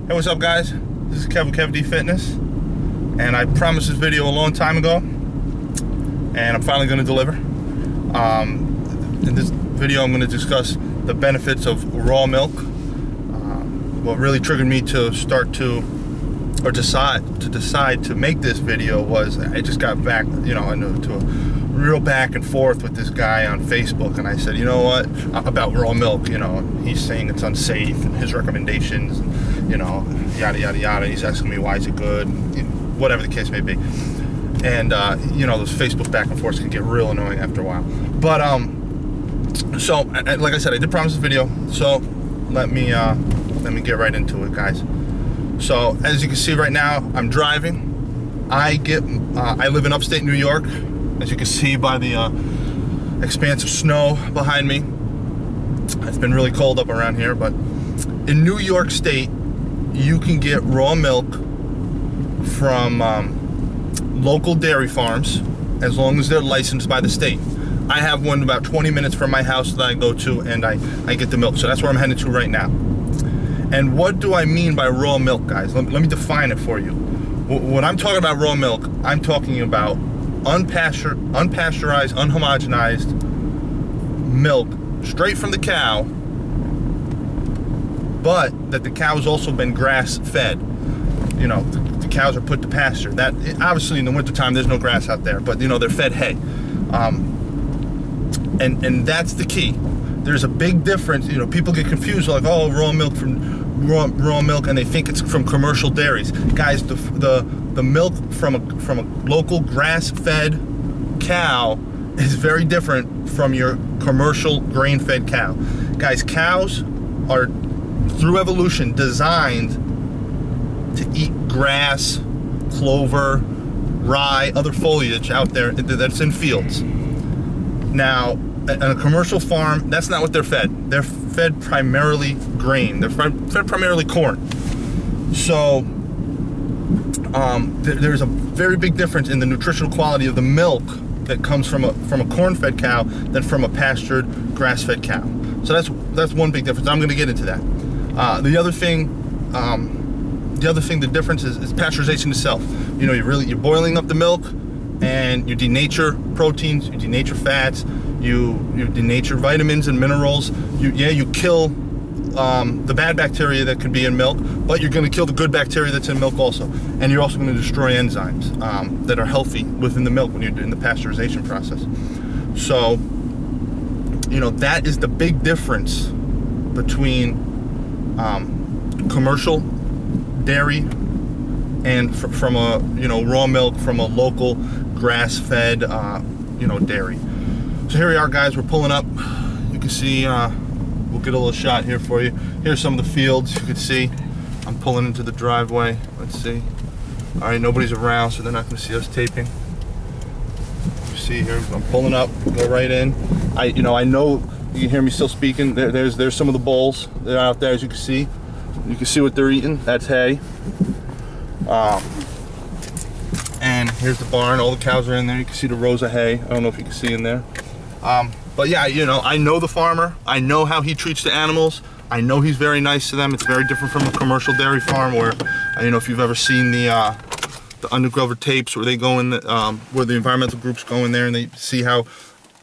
Hey, what's up, guys? This is Kev with Kev-D Fitness, and I promised this video a long time ago, and I'm finally going to deliver. In this video, I'm going to discuss the benefits of raw milk. What really triggered me to decide to make this video was I just got back, into a real back and forth with this guy on Facebook, and I said, you know what, about raw milk, he's saying it's unsafe and his recommendations, yada yada yada. He's asking me why is it good, whatever the case may be. And those Facebook back and forths can get real annoying after a while. But so like I said, I did promise a video, so let me get right into it, guys. So as you can see right now, I'm driving. I live in upstate New York, as you can see by the expanse of snow behind me. It's been really cold up around here, but in New York State, you can get raw milk from local dairy farms as long as they're licensed by the state. I have one about 20 minutes from my house that I go to, and I get the milk. So that's where I'm headed to right now. And what do I mean by raw milk, guys? Let me define it for you. When I'm talking about raw milk, I'm talking about unpasteurized, unhomogenized milk straight from the cow, but that the cow's also been grass fed. The cows are put to pasture. That obviously in the wintertime there's no grass out there, but they're fed hay. And that's the key. There's a big difference. People get confused, like, oh, raw milk, and they think it's from commercial dairies. Guys, the milk from a local grass-fed cow is very different from your commercial grain-fed cow. Guys, cows are, through evolution, designed to eat grass, clover, rye, other foliage out there that's in fields. Now, on a commercial farm, that's not what they're fed. They're fed primarily grain. They're fed primarily corn. So there's a very big difference in the nutritional quality of the milk that comes from a corn-fed cow than from a pastured, grass-fed cow. So that's one big difference. I'm going to get into that. The other thing, the difference is pasteurization itself. You're boiling up the milk, and you denature proteins, you denature fats, you denature vitamins and minerals. You kill the bad bacteria that could be in milk, but you're going to kill the good bacteria that's in milk also. And you're also going to destroy enzymes that are healthy within the milk when you're doing the pasteurization process. So, that is the big difference between commercial dairy and from a raw milk from a local grass-fed dairy. So here we are, guys. We're pulling up. You can see we'll get a little shot here for you. Here's some of the fields. You can see I'm pulling into the driveway. Let's see. All right, nobody's around, so they're not going to see us taping. You see here, I'm pulling up. Go right in. I know you can hear me still speaking. There's some of the bulls. They're out there, as you can see. You can see what they're eating. That's hay. And here's the barn. All the cows are in there. You can see the rows of hay. I don't know if you can see in there. But yeah, I know the farmer. I know how he treats the animals. I know he's very nice to them. It's very different from a commercial dairy farm where, if you've ever seen the undercover tapes where they go in, where the environmental groups go in there and they see how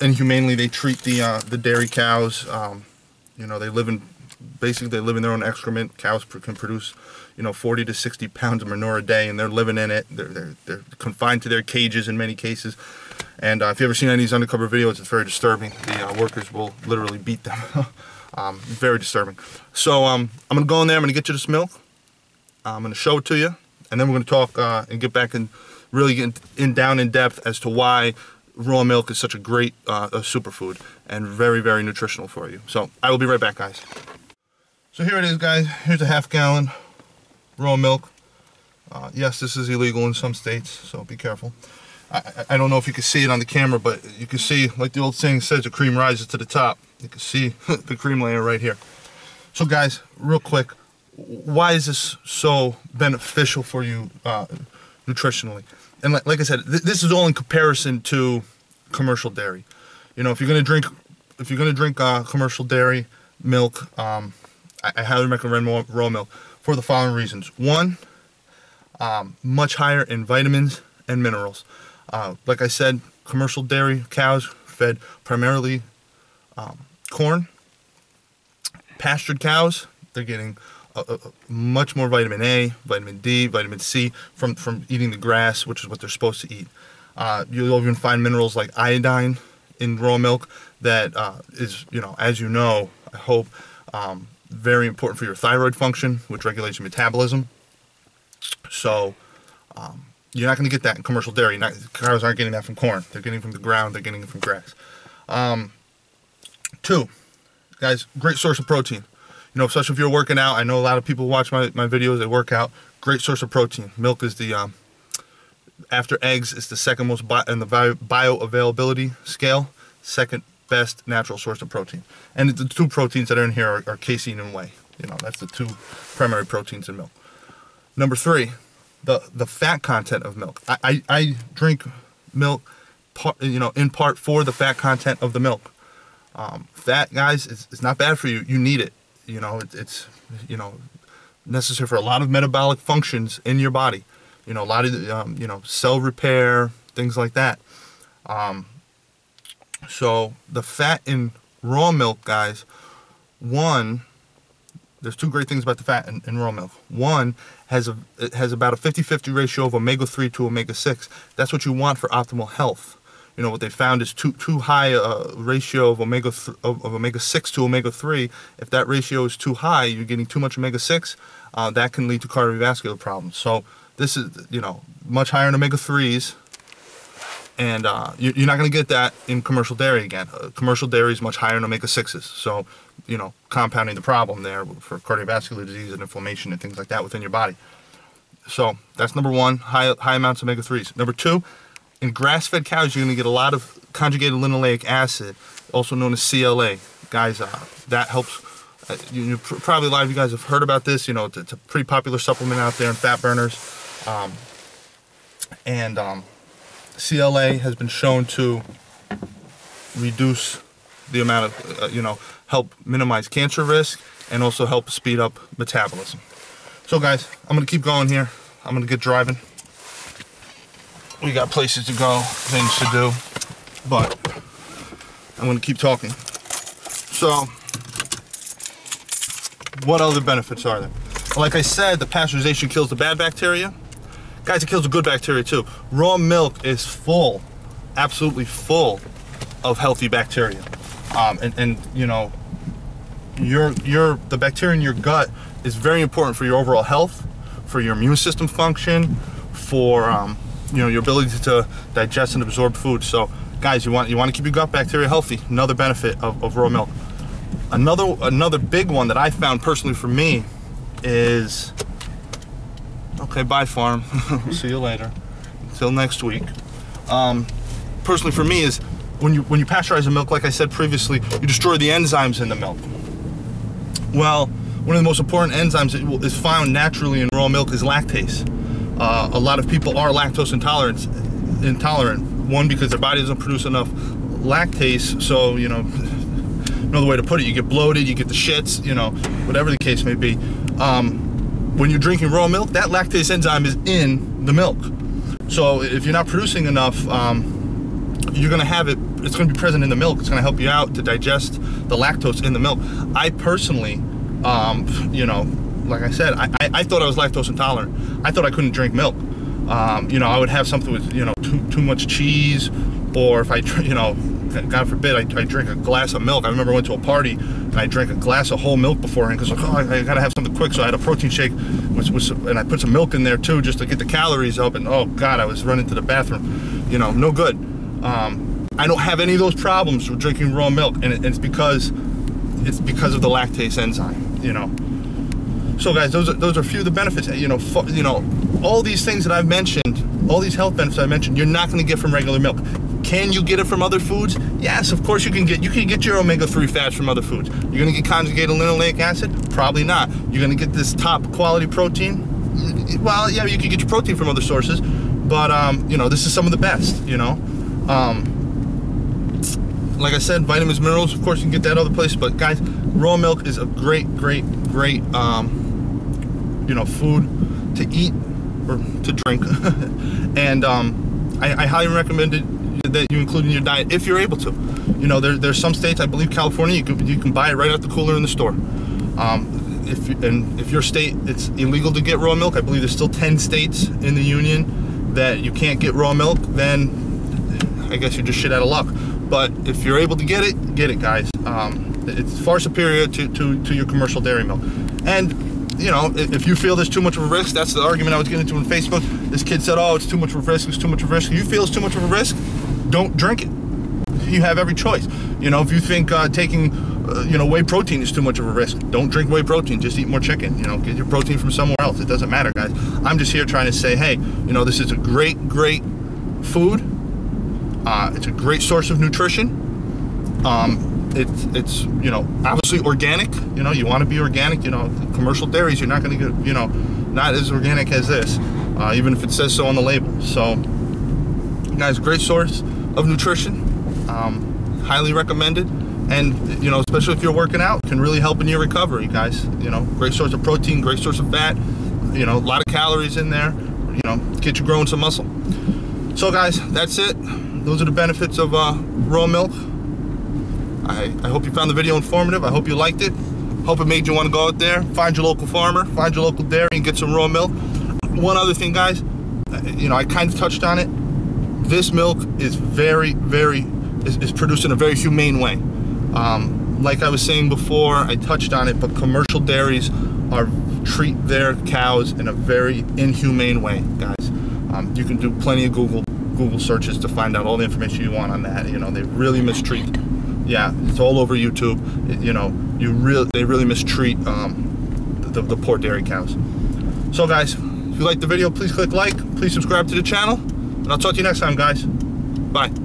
inhumanely they treat the dairy cows. They live in their own excrement. Cows can produce 40 to 60 pounds of manure a day, and they're living in it. They're confined to their cages in many cases. And if you've ever seen any of these undercover videos, it's very disturbing. The workers will literally beat them. Very disturbing. So I'm going to go in there. I'm going to get you this milk. I'm going to show it to you, and then we're going to talk and get back and really get down in depth as to why raw milk is such a great superfood and very, very nutritional for you. So I will be right back, guys. So here it is, guys. Here's a half-gallon raw milk. Yes, this is illegal in some states, so be careful. I don't know if you can see it on the camera, but you can see, like the old saying says, the cream rises to the top. You can see the cream layer right here. So guys, real quick, why is this so beneficial for you nutritionally? And like I said, this is all in comparison to commercial dairy. If you're gonna drink commercial dairy milk, I highly recommend raw milk. for the following reasons. One, much higher in vitamins and minerals. Like I said, commercial dairy cows fed primarily corn. Pastured cows, they're getting much more vitamin A, vitamin D, vitamin C from eating the grass, which is what they're supposed to eat. You'll even find minerals like iodine in raw milk that is, as you know, I hope, very important for your thyroid function, which regulates your metabolism. So you're not going to get that in commercial dairy. Cows aren't getting that from corn. They're getting it from the ground. They're getting it from grass. 2, guys, great source of protein. Especially if you're working out. I know a lot of people watch my videos. They work out. Great source of protein. Milk is the, after eggs, it's the second most in the bioavailability scale. Second best natural source of protein. And the 2 proteins that are in here are casein and whey. That's the 2 primary proteins in milk. Number 3, the fat content of milk. I drink milk, in part for the fat content of the milk. Fat, guys, is not bad for you. You need it. It's necessary for a lot of metabolic functions in your body. A lot of cell repair, things like that. So the fat in raw milk, guys, one, there's 2 great things about the fat in raw milk. One, it has about a 50-50 ratio of omega-3 to omega-6. That's what you want for optimal health. What they found is too high a ratio of omega-6 to omega-3. If that ratio is too high, you're getting too much omega-6. That can lead to cardiovascular problems. So this is, much higher in omega-3s. And you're not going to get that in commercial dairy again. Commercial dairy is much higher in omega-6s. So, compounding the problem there for cardiovascular disease and inflammation and things like that within your body. So that's number 1, high amounts of omega-3s. Number 2, in grass-fed cows, you're going to get a lot of conjugated linoleic acid, also known as CLA. Guys, that helps. Probably a lot of you guys have heard about this. It's a pretty popular supplement out there in fat burners. CLA has been shown to reduce the amount of, help minimize cancer risk and also help speed up metabolism. So guys, I'm going to keep going here. I'm going to get driving. We got places to go, things to do, but I'm going to keep talking. So, what other benefits are there? Well, like I said, the pasteurization kills the bad bacteria. Guys, it kills the good bacteria too. Raw milk is full, absolutely full of healthy bacteria. The bacteria in your gut is very important for your overall health, for your immune system function, for your ability to digest and absorb food. So guys, you want to keep your gut bacteria healthy. Another benefit of raw milk. Another big one that I found personally for me is, okay, bye farm. See you later. Until next week. Personally for me is when you pasteurize the milk, like I said previously, you destroy the enzymes in the milk. Well, one of the most important enzymes that is found naturally in raw milk is lactase. A lot of people are lactose intolerant. One, because their body doesn't produce enough lactase, so another way to put it, you get bloated, you get the shits, whatever the case may be. When you're drinking raw milk, that lactase enzyme is in the milk. So if you're not producing enough, you're going to have it. It's going to be present in the milk. It's going to help you out to digest the lactose in the milk. I personally, like I said, I thought I was lactose intolerant. I thought I couldn't drink milk. I would have something with, too much cheese, or if I, God forbid, I drink a glass of milk. I remember I went to a party and I drank a glass of whole milk beforehand because I gotta have something quick. So I had a protein shake, and I put some milk in there too, just to get the calories up. And oh God, I was running to the bathroom. No good. I don't have any of those problems with drinking raw milk, and it's because of the lactase enzyme. So guys, those are a few of the benefits. All these things that I've mentioned, all these health benefits I mentioned, you're not going to get from regular milk. Can you get it from other foods? Yes, of course you can get your omega-3 fats from other foods. You're going to get conjugated linoleic acid? Probably not. You're going to get this top quality protein? Well, yeah, you can get your protein from other sources, but this is some of the best. Like I said, vitamins, minerals, of course you can get that other place, but guys, raw milk is a great you know, food to eat or to drink. And I highly recommend it that you include in your diet if you're able to. You know, there's some states, I believe California, you can buy it right out the cooler in the store. If your state it's illegal to get raw milk, I believe there's still 10 states in the union that you can't get raw milk, then I guess you're just shit out of luck. But if you're able to get it, guys. It's far superior to your commercial dairy milk. And you know, if you feel there's too much of a risk, that's the argument I was getting into on Facebook. This kid said, oh, it's too much of a risk, it's too much of a risk. If you feel it's too much of a risk, don't drink it. You have every choice. You know, if you think taking you know, whey protein is too much of a risk, don't drink whey protein, just eat more chicken. You know, get your protein from somewhere else. It doesn't matter, guys. I'm just here trying to say, hey, you know, this is a great food. It's a great source of nutrition. It's you know, obviously organic. You know, you want to be organic. You know, commercial dairies, you're not going to get, you know, not as organic as this, even if it says so on the label. So, guys, great source of nutrition. Highly recommended. And you know, especially if you're working out, can really help in your recovery, guys. You know, great source of protein, great source of fat. You know, a lot of calories in there. You know, get you growing some muscle. So, guys, that's it. Those are the benefits of raw milk. I hope you found the video informative. I hope you liked it. Hope it made you want to go out there, find your local farmer, find your local dairy, and get some raw milk. One other thing, guys, you know, I kind of touched on it. This milk is is produced in a very humane way. Like I was saying before, I touched on it, but commercial dairies treat their cows in a very inhumane way, guys. You can do plenty of Google searches to find out all the information you want on that. You know, they really mistreat. Yeah, it's all over YouTube. You know, they really mistreat the poor dairy cows. So, guys, if you liked the video, please click like, please subscribe to the channel, and I'll talk to you next time, guys. Bye.